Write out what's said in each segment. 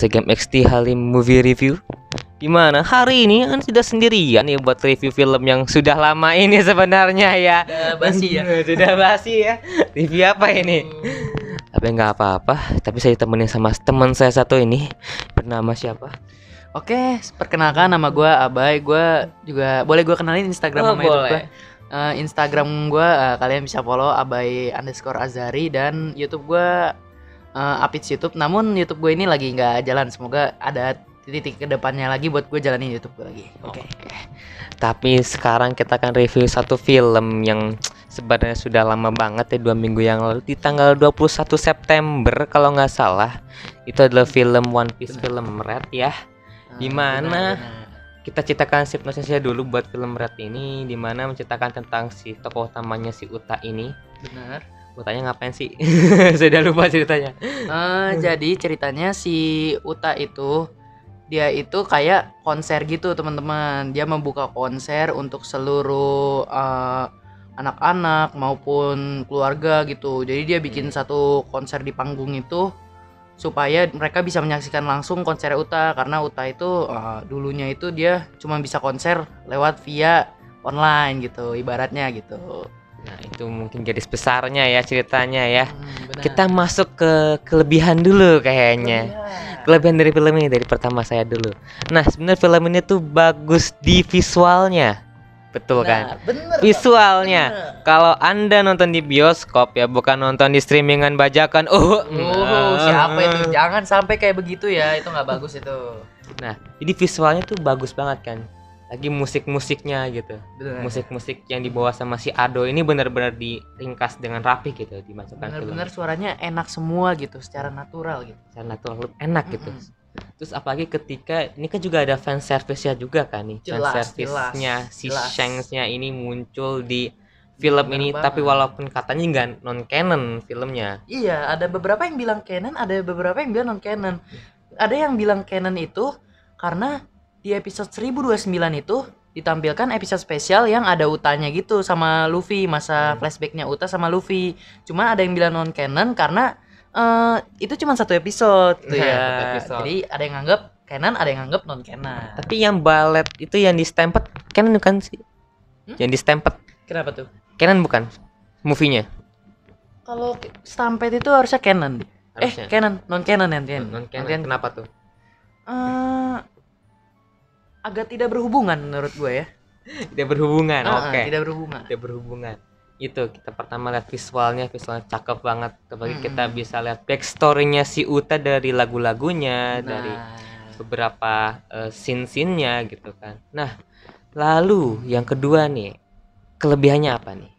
Segam XT Halim Movie Review. Gimana hari ini kan sudah sendirian ya buat review film yang sudah lama ini sebenarnya ya. Basi ya. Sudah basi ya. Review apa ini? Tapi nggak apa-apa. Tapi saya temenin sama teman saya satu ini. Bernama siapa? Oke, perkenalkan nama gue Abai. Gue juga boleh gue kenalin Instagram sama YouTube gue. Instagram gue kalian bisa follow Abai_Azari dan YouTube gue Apits YouTube. Namun YouTube gue ini lagi nggak jalan. Semoga ada titik kedepannya lagi buat gue jalanin YouTube gue lagi. Oke. Tapi sekarang kita akan review satu film yang sebenarnya sudah lama banget ya, 2 minggu yang lalu di tanggal 21 September kalau nggak salah. Itu adalah film One Piece, film Red ya. Dimana kita ceritakan sinopsisnya dulu buat film Red ini, dimana menceritakan tentang si tokoh utamanya si Uta ini. Benar. Utanya ngapain sih? Sudah lupa ceritanya. Jadi ceritanya si Uta itu dia itu kayak konser gitu teman-teman. Dia membuka konser untuk seluruh anak-anak maupun keluarga gitu. Jadi dia bikin satu konser di panggung itu supaya mereka bisa menyaksikan langsung konser Uta, karena Uta itu dulunya itu dia cuma bisa konser lewat via online gitu ibaratnya gitu. Nah, itu mungkin garis besarnya ya ceritanya ya. Benar. Kita masuk ke kelebihan dulu kayaknya. Kelebihan dari film ini dari pertama saya dulu. Nah, sebenarnya film ini tuh bagus di visualnya. Betul kan? Bener. Visualnya. Kalau Anda nonton di bioskop ya, bukan nonton di streamingan bajakan. Siapa itu? Jangan sampai kayak begitu ya. Itu nggak bagus itu. Nah, jadi visualnya tuh bagus banget kan. Lagi musik-musiknya gitu. Bener. Musik-musik yang dibawa sama si Ado ini benar-benar diringkas dengan rapi gitu, dimasukkan Bener-bener suaranya enak semua gitu, secara natural gitu. secara natural enak gitu. Terus apalagi ketika ini kan juga ada fan service-nya juga kan nih. Fan service-nya si Shanks-nya ini muncul di film ini, tapi walaupun katanya nggak non canon filmnya. Iya, ada beberapa yang bilang canon, ada beberapa yang bilang non canon. Ada yang bilang canon itu karena di episode 1029 itu ditampilkan episode spesial yang ada Utanya gitu sama Luffy, masa flashbacknya Uta sama Luffy. Cuma ada yang bilang non canon karena itu cuma satu episode tuh ya. Jadi ada yang nganggap canon, ada yang nganggap non canon. Tapi yang ballet itu yang di Stampede canon bukan sih? Yang di Stampede Kenapa tuh? canon bukan movie-nya? Kalau Stampede itu harusnya canon. Harusnya. Canon, non canon ya. Non canon. Kenapa tuh? Agak tidak berhubungan menurut gue ya. Tidak berhubungan. Oke. Tidak berhubungan. Tidak berhubungan. Itu kita pertama lihat visualnya cakep banget. Apalagi kita bisa lihat backstory-nya si Uta dari lagu-lagunya, dari beberapa scene-scene-nya gitu kan. Nah, lalu yang kedua nih, kelebihannya apa nih?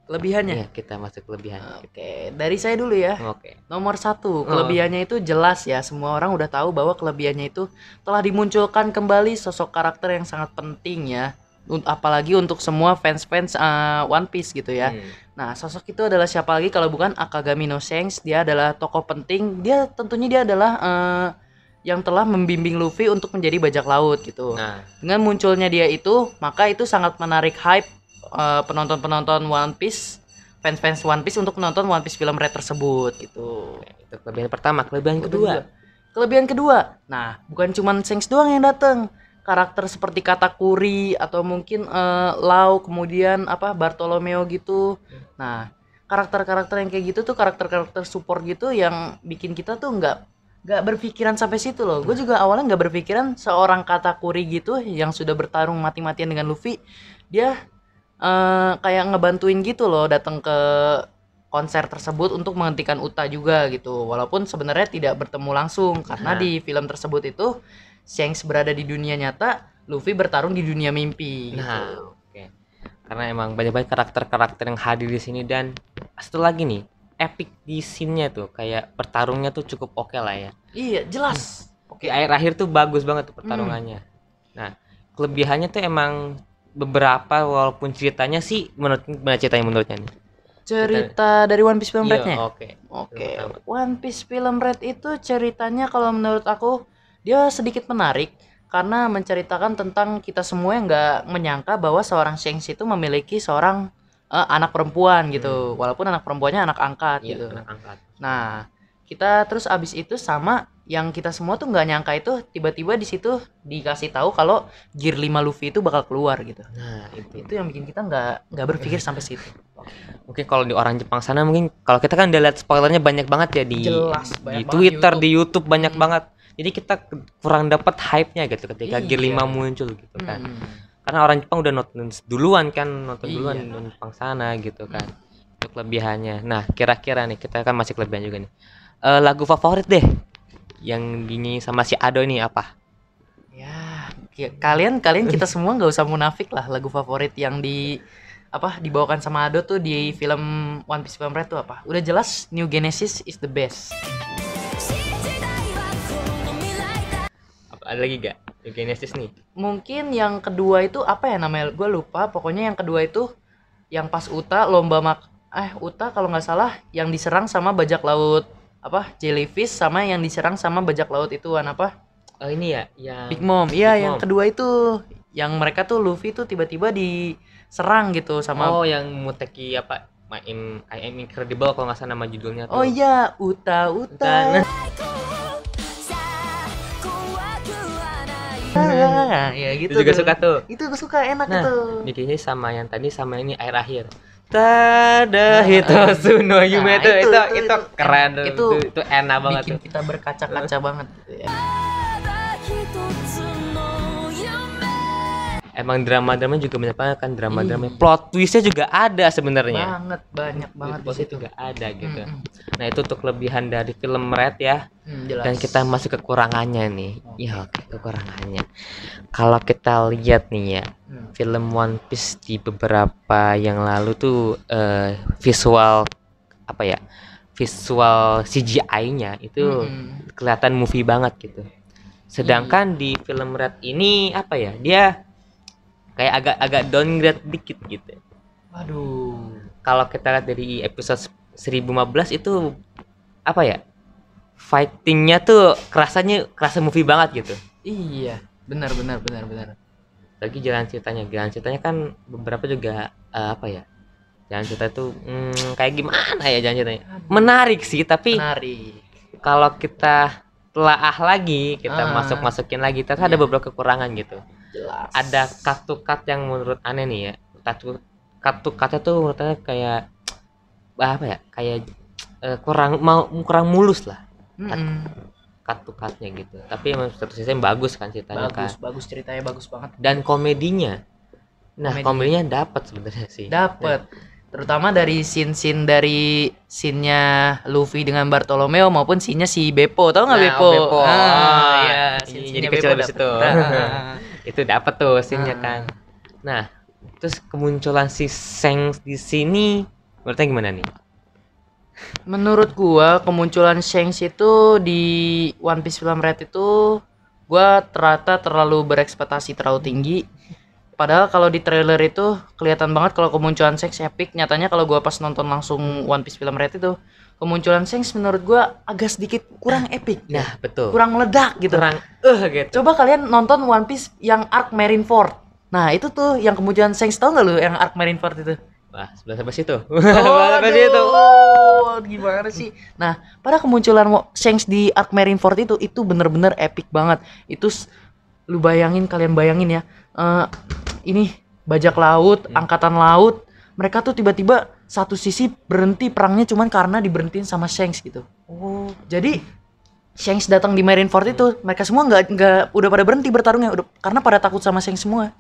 Kelebihannya? Ya, kita masuk kelebihan. Oke, dari saya dulu ya. Oke. Nomor 1, kelebihannya itu jelas ya. Semua orang udah tahu bahwa kelebihannya itu telah dimunculkan kembali sosok karakter yang sangat penting ya. Apalagi untuk semua fans-fans One Piece gitu ya. Nah, sosok itu adalah siapa lagi kalau bukan Akagami no Shanks. Dia adalah tokoh penting. Dia adalah yang telah membimbing Luffy untuk menjadi bajak laut gitu. Dengan munculnya dia itu, maka itu sangat menarik hype penonton-penonton One Piece, fans-fans One Piece untuk menonton One Piece film Red tersebut gitu. Itu kelebihan pertama. Kelebihan kedua. Nah, bukan cuma Shanks doang yang datang. Karakter seperti Katakuri atau mungkin Lau, kemudian Bartolomeo gitu. Nah, karakter-karakter yang kayak gitu tuh karakter-karakter support gitu yang bikin kita tuh nggak berpikiran sampai situ loh. Gue juga awalnya nggak berpikiran seorang Katakuri gitu yang sudah bertarung mati-matian dengan Luffy, dia kayak ngebantuin gitu loh datang ke konser tersebut untuk menghentikan Uta juga gitu. Walaupun sebenarnya tidak bertemu langsung karena di film tersebut itu Shanks berada di dunia nyata, Luffy bertarung di dunia mimpi gitu. Oke. Karena emang banyak karakter-karakter yang hadir di sini, dan satu lagi nih, epic di scene-nya tuh kayak pertarungnya tuh cukup oke lah ya. Iya, jelas. Oke, akhir-akhir tuh bagus banget tuh pertarungannya. Nah, kelebihannya tuh emang beberapa, walaupun ceritanya sih ceritanya menurutnya nih. Cerita dari One Piece film Red-nya? Oke. One Piece film Red itu ceritanya kalau menurut aku dia sedikit menarik karena menceritakan tentang kita semua yang nggak menyangka bahwa seorang Shanks itu memiliki seorang anak perempuan gitu, walaupun anak perempuannya anak angkat gitu. Anak angkat. Nah, kita terus abis itu sama yang kita semua tuh nggak nyangka itu tiba-tiba di situ dikasih tahu kalau Gear 5 Luffy itu bakal keluar gitu. Nah, Itu yang bikin kita nggak berpikir sampai situ. mungkin kalau di orang Jepang sana, mungkin kalau kita kan udah lihat spoilernya banyak banget ya di Jelas, di banyak banget Twitter, di di YouTube banyak banget. Jadi kita kurang dapat hype-nya gitu ketika Gear Iya. 5 muncul gitu kan. Hmm. Karena orang Jepang udah nonton duluan kan, nonton Iya. duluan di Jepang sana gitu kan. Itu kelebihannya. Nah, kira-kira nih kita kan masih kelebihan juga nih. Lagu favorit deh yang dinyanyi sama si Ado ini apa? Ya, kalian kita semua nggak usah munafik lah lagu favorit yang dibawakan sama Ado tuh di film One Piece Film Red tuh apa? Udah jelas New Genesis is the best. Ada lagi gak? New Genesis nih. Mungkin yang kedua itu apa ya namanya? Gue lupa. Pokoknya yang kedua itu yang pas Uta lomba Uta kalau nggak salah yang diserang sama bajak laut apa? Jellyfish sama yang diserang sama bajak laut itu apa? Ini ya yang Big Mom. Iya, Big yang Mom. kedua itu yang mereka tuh Luffy tuh tiba-tiba diserang gitu sama yang Muteki apa? I am Incredible kalau nggak salah nama judulnya tuh. Oh iya, Uta. Nah, Ya gitu. itu juga tuh. suka tuh. Itu gue suka, enak Nah, itu. bikinnya sama yang tadi sama ini air akhir. Tada hitosu no yume Nah, itu keren tuh. itu Itu enak banget bikin tuh. kita berkaca-kaca banget gitu ya. Emang drama-drama juga banyak banget kan, drama-drama. Plot twistnya juga ada sebenarnya. Banyak banget di Plot twist situ. juga ada gitu. Mm-mm. Nah, itu tuh kelebihan dari film Red ya. Jelas. Dan kita masuk kekurangannya nih. Ya, oke, kekurangannya. Kalau kita lihat nih ya, film One Piece di beberapa yang lalu tuh visual apa ya? Visual CGI-nya itu kelihatan movie banget gitu. Sedangkan di film Red ini apa ya? Dia kayak agak downgrade dikit gitu. Waduh. Kalau kita lihat dari episode 1015 itu apa ya? Fightingnya tuh kerasa movie banget gitu. Iya, benar. Lagi jalan ceritanya kan beberapa juga apa ya? Jalan cerita tuh kayak gimana ya jalan ceritanya? Menarik sih, tapi Menarik. kalau kita telaah lagi, kita masukin lagi, ternyata ada beberapa kekurangan gitu. Jelas. Ada cut to cut yang menurut aneh nih ya. Cut to cutnya tuh menurut saya kayak apa ya? Kayak kurang mulus lah. Cut to cutnya gitu. Tapi emang satu sisi bagus kan ceritanya kan. Bagus ceritanya, bagus banget. Dan komedinya. Nah, komedinya dapat sebenarnya sih. Dapat. Terutama dari scene-nya Luffy dengan Bartolomeo maupun scene-nya si Beppo. Tahu nggak Beppo? Beppo. Iya, jadi kecil di situ. Itu dapat tuh scene-nya kan. Nah, terus kemunculan si Shanks di sini menurutnya gimana nih? Menurut gua kemunculan Shanks itu di One Piece Film Red itu gua ternyata terlalu berekspektasi terlalu tinggi. Padahal kalau di trailer itu kelihatan banget kalau kemunculan Shanks epic. Nyatanya kalau gua pas nonton langsung One Piece Film Red itu kemunculan Shanks menurut gua agak sedikit kurang epic. Nah, betul. Kurang meledak gitu. Gitu. Coba kalian nonton One Piece yang arc Marineford. Nah, itu tuh yang kemunculan Shanks, tau nggak lu yang arc Marineford itu? Wah, sebelah sampai situ. Gimana sih? Nah, pada kemunculan Shanks di arc Marineford itu bener-bener epic banget. Itu kalian bayangin ya. Ini bajak laut, angkatan laut, mereka tuh tiba-tiba satu sisi berhenti perangnya cuman karena diberhentiin sama Shanks gitu. Jadi Shanks datang di Marineford itu, mereka semua nggak udah pada berhenti bertarungnya, karena pada takut sama Shanks semua.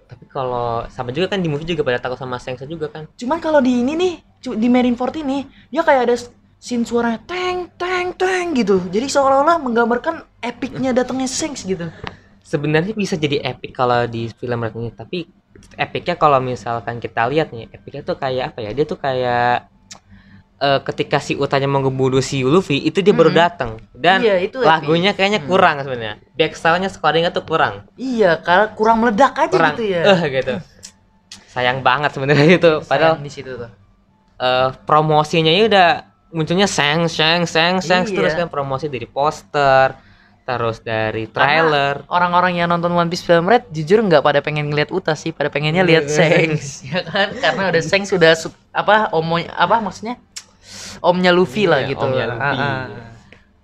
Tapi kalau sama juga kan di movie juga pada takut sama Shanks juga kan. Cuman kalau di ini nih, di Marineford ini, dia kayak ada scene suaranya teng gitu. Jadi seolah-olah menggambarkan epicnya datangnya Shanks gitu. Sebenarnya bisa jadi epic kalau di film Red ini, tapi epicnya kalau misalkan kita lihat nih, epicnya tuh kayak apa ya? Dia tuh kayak ketika si Utanya mau ngebunuh si Luffy itu dia baru datang dan iya, itu lagunya kayaknya kurang sebenarnya. Backstyle-nya scoringnya tuh kurang. Iya, karena kurang meledak aja gitu ya. Gitu. Sayang banget sebenarnya itu. Padahal di situ tuh. Promosinya ya udah munculnya Shanks terus kan, promosi dari poster, terus dari trailer. Karena orang-orang yang nonton One Piece Film Red jujur nggak pada pengen ngeliat Uta sih, pada pengennya lihat Shanks, ya kan? Karena udah Shanks sudah maksudnya omnya Luffy lah gitu. Omnya Luffy.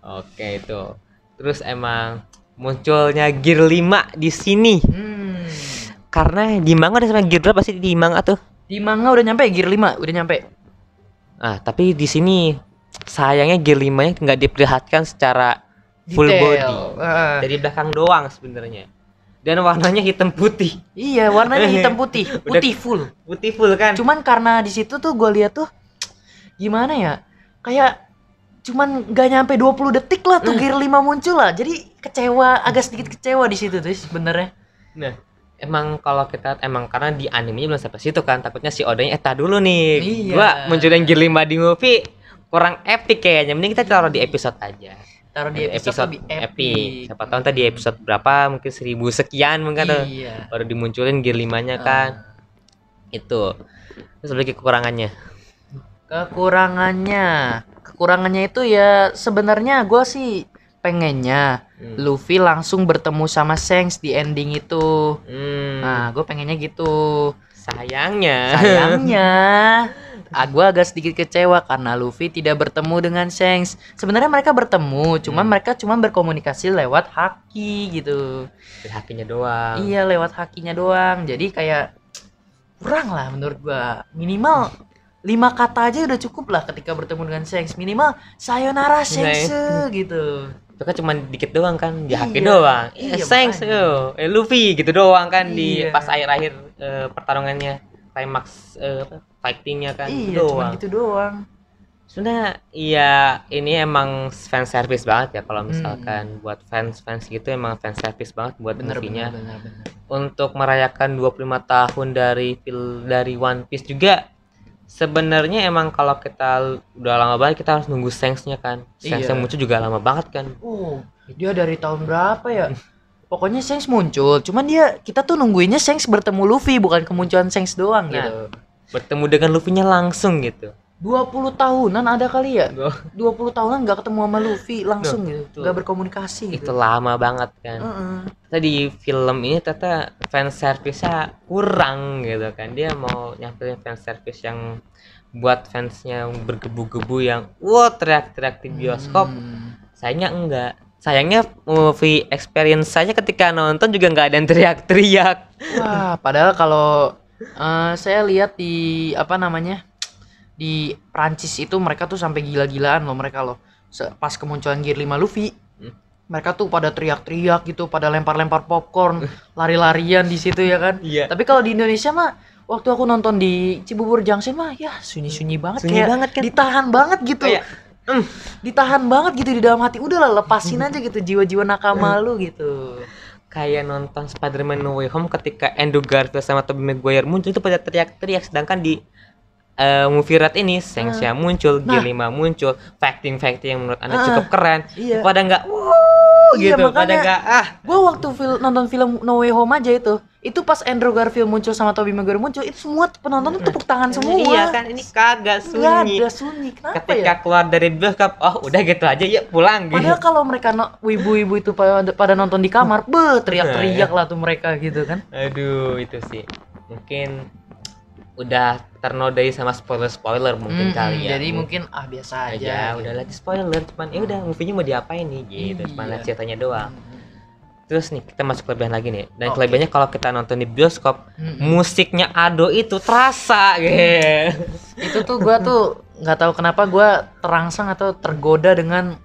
Oke itu. Terus emang munculnya Gear 5 di sini. Karena di manga udah sampai Gear berapa sih di manga tuh? Di manga udah nyampe Gear 5, udah nyampe. Tapi di sini sayangnya Gear 5-nya nggak diperlihatkan secara full body. Dari belakang doang sebenarnya. Dan warnanya hitam putih. Iya, warnanya hitam putih, putih full. Putih full kan. Cuman karena di situ tuh gue lihat tuh gimana ya? Kayak cuman gak nyampe 20 detik lah tuh Gear 5 muncul lah. Jadi kecewa, agak sedikit kecewa di situ tuh sebenarnya. Nah, emang kalau kita karena di animenya belum sampai situ kan, takutnya si Oda-nya dulu nih. Iya. Gua munculin Gear 5 di movie kurang epic kayaknya. Mending kita taruh di episode aja. Taruh di episode lebih epic. Siapa tahu ntar di episode berapa, mungkin 1000 sekian mungkin tuh. Iya. Baru dimunculin Gear 5-nya kan. Itu. Terus lagi kekurangannya. Kekurangannya itu ya sebenarnya gue sih pengennya Luffy langsung bertemu sama Shanks di ending itu. Nah, gue pengennya gitu. Sayangnya Gue agak sedikit kecewa karena Luffy tidak bertemu dengan Shanks. Sebenarnya mereka bertemu, cuman mereka cuma berkomunikasi lewat haki gitu. hakinya doang. Iya, lewat hakinya doang. Jadi kayak kurang lah menurut gue. Minimal 5 kata aja udah cukup lah ketika bertemu dengan Shanks. Minimal sayonara Shanks gitu. Itu kan cuma dikit doang kan, di haki Iya. doang. Iya, Thanks Luffy gitu doang kan di Iya. pas akhir-akhir pertarungannya, climax fightingnya kan Iya, doang. cuma gitu doang. Sebenarnya iya ini emang fan service banget ya kalau misalkan buat fans gitu emang fan service banget buat movie-nya. Bener. Untuk merayakan 25 tahun dari One Piece juga sebenarnya emang kalau kita udah lama banget kita harus nunggu Shanks-nya kan. Shanks Iya. yang muncul juga lama banget kan. Dia dari tahun berapa ya? Pokoknya Shanks muncul, cuman kita tuh nungguinnya Shanks bertemu Luffy, bukan kemunculan Shanks doang gitu. Bertemu dengan Luffy-nya langsung gitu. 20 tahunan ada kali ya? 20 tahunan gak ketemu sama Luffy langsung gitu. Gak berkomunikasi Itu gitu. lama banget kan. Tadi film ini ternyata fan service-nya kurang gitu kan. Dia mau nyampein fan service yang buat fansnya bergebu-gebu yang teriak-teriak di bioskop. Sayangnya enggak. Sayangnya movie experience saya ketika nonton juga nggak ada yang teriak-teriak. Wah, padahal kalau saya lihat di di Prancis itu mereka tuh sampai gila-gilaan loh mereka loh. Pas kemunculan Gear 5 Luffy, mereka tuh pada teriak-teriak gitu, pada lempar-lempar popcorn, lari-larian di situ ya kan. Iya. Tapi kalau di Indonesia mah waktu aku nonton di Cibubur Junction mah ya sunyi-sunyi banget, Sunyi kayak banget kan. ditahan banget gitu. Kayak, Ditahan banget gitu di dalam hati. Udahlah lepasin aja gitu jiwa-jiwa nakama lu gitu. Kayak nonton Spider-Man No Way Home ketika Andrew Garfield sama Tobey Maguire muncul itu pada teriak-teriak, sedangkan di movie Red ini Shanks-nya muncul, Gear 5 muncul, fighting yang menurut Anda cukup keren. Iya. Pada enggak Iya, gitu, pada makanya enggak Gue waktu nonton film No Way Home aja itu pas Andrew Garfield muncul sama Tobey Maguire muncul, itu semua penonton tuh tepuk tangan semua. Iya kan, ini kagak Nggak sunyi. ada sunyi. Kenapa Ketika ya? keluar dari bioskop, udah gitu aja ya pulang gitu. Padahal kalau mereka wibu-wibu itu pada nonton di kamar, teriak-teriak lah tuh mereka gitu kan. Aduh, itu sih. Mungkin udah ternodai sama spoiler mungkin kali ya. Jadi mungkin biasa aja. aja udah lagi spoiler, cuman ya udah movie-nya mau diapain nih gitu, cuma lihat ceritanya doang. Terus nih kita masuk kelebihan lagi nih. Dan kelebihannya kalau kita nonton di bioskop, musiknya Ado itu terasa gitu. Itu tuh gua tuh nggak tahu kenapa gua terangsang atau tergoda dengan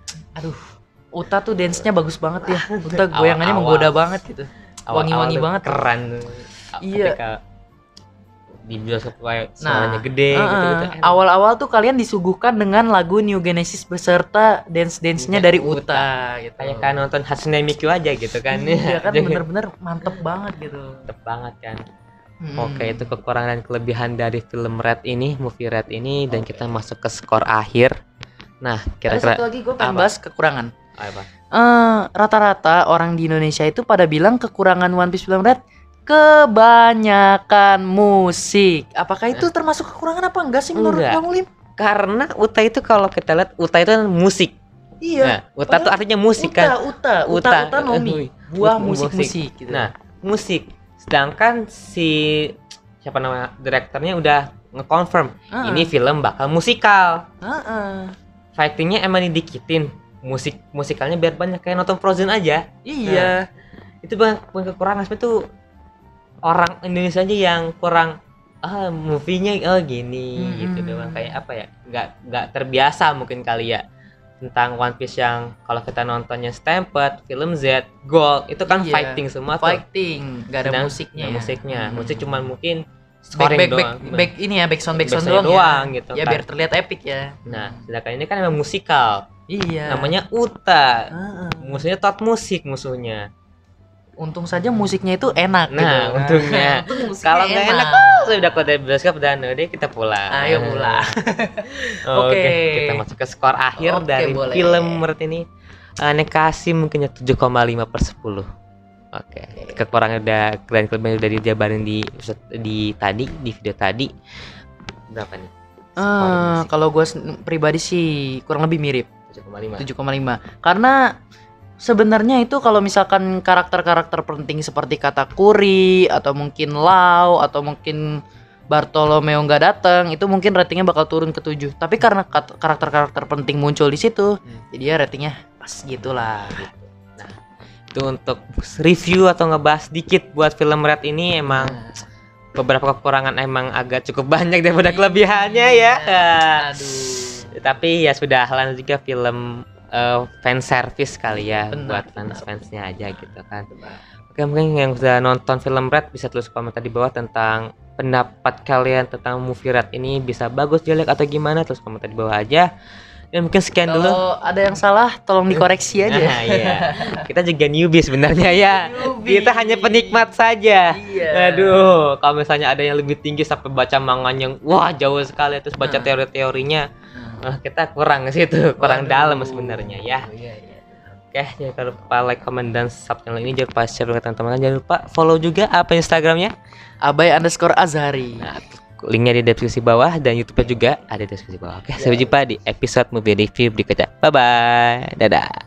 Uta tuh dance-nya bagus banget ya. Uta goyangannya menggoda banget gitu. Wangi-wangi banget. Keren. Iya. Ketika di bioskop kayak suaranya gede gitu. Awal-awal tuh kalian disuguhkan dengan lagu New Genesis beserta dance-nya dari Uta gitu. Kayak nonton Hatsune Miku aja gitu kan. Iya kan, bener-bener mantep banget gitu. Mantep banget kan. Oke, itu kekurangan dan kelebihan dari film Red ini, movie Red ini, dan kita masuk ke skor akhir. Nah, Ada kira-kira satu lagi gue pengen bahas kekurangan. apa? Rata-rata orang di Indonesia itu pada bilang kekurangan One Piece film Red kebanyakan musik. Apakah itu termasuk kekurangan apa enggak sih menurut Enggak. kamu, Lim? Karena Uta itu kalau kita lihat Uta itu kan musik. Iya. Nah, Uta itu artinya musik kan. Uta nomi. Buah musik-musik gitu. Nah, musik. Sedangkan siapa nama direkturnya udah nge-confirm ini film bakal musikal. Fightingnya emang didikitin, musikalnya biar banyak kayak nonton Frozen aja. Iya. Itu bang kekurangan sebenarnya tuh orang Indonesia aja yang kurang movie-nya gini gitu doang, kayak apa ya, nggak terbiasa mungkin kali ya tentang One Piece yang kalau kita nontonnya Stampede, film Z, Gold itu kan fighting semua tuh. Fighting, nggak ada musiknya. Musik cuman mungkin scoring doang. Back sound doang gitu. Ya kan. biar terlihat epic ya. Nah, sedangkan ini kan memang musikal. Iya. Namanya Uta. Musuhnya tot musik musuhnya. Untung saja musiknya itu enak nah, gitu. Untungnya. Kalau nggak enak, sudah keluar dari bioskop dan udah kita pulang. Ayo pulang. Oke, kita masuk ke skor akhir dari boleh. film menurut ini. Ane kasih mungkin 7,5/10. Oke. Kekurangan udah kelebihan udah dijabarin di video tadi. Berapa nih? Kalau gue pribadi sih kurang lebih mirip 7,5. Karena sebenarnya itu kalau misalkan karakter-karakter penting seperti Katakuri atau mungkin Lau atau mungkin Bartolomeo nggak datang, itu mungkin ratingnya bakal turun ke 7. Tapi karena karakter-karakter penting muncul di situ, jadi ya ratingnya pas gitulah. Nah, itu untuk review atau ngebahas dikit buat film Red ini emang beberapa kekurangan emang agak cukup banyak daripada kelebihannya ya. Aduh. Tapi ya sudah lah juga film fan service kali ya. Benar, buat fans-fansnya aja gitu kan. Oke, mungkin yang sudah nonton film Red bisa tulis komentar di bawah tentang pendapat kalian tentang movie Red ini, bisa bagus, jelek atau gimana, tulis komentar di bawah aja. Dan mungkin sekian dulu. Kalau ada yang salah tolong dikoreksi aja. Nah, iya. Kita juga newbie sebenarnya ya. Kita hanya penikmat saja. Iya. Aduh, kalau misalnya ada yang lebih tinggi sampai baca manganya yang wah jauh sekali, terus baca teori-teorinya, kita kurang ke situ, kurang dalam sebenarnya ya. Oke, jangan lupa like, comment, dan sub channel ini. Jangan lupa share ke teman-teman. Jangan lupa follow juga apa Instagramnya, Abai_Azhari. Nah, linknya di deskripsi bawah dan YouTube-nya juga ada di deskripsi bawah. Oke, sampai jumpa di episode movie review berikutnya. Bye bye. Dadah.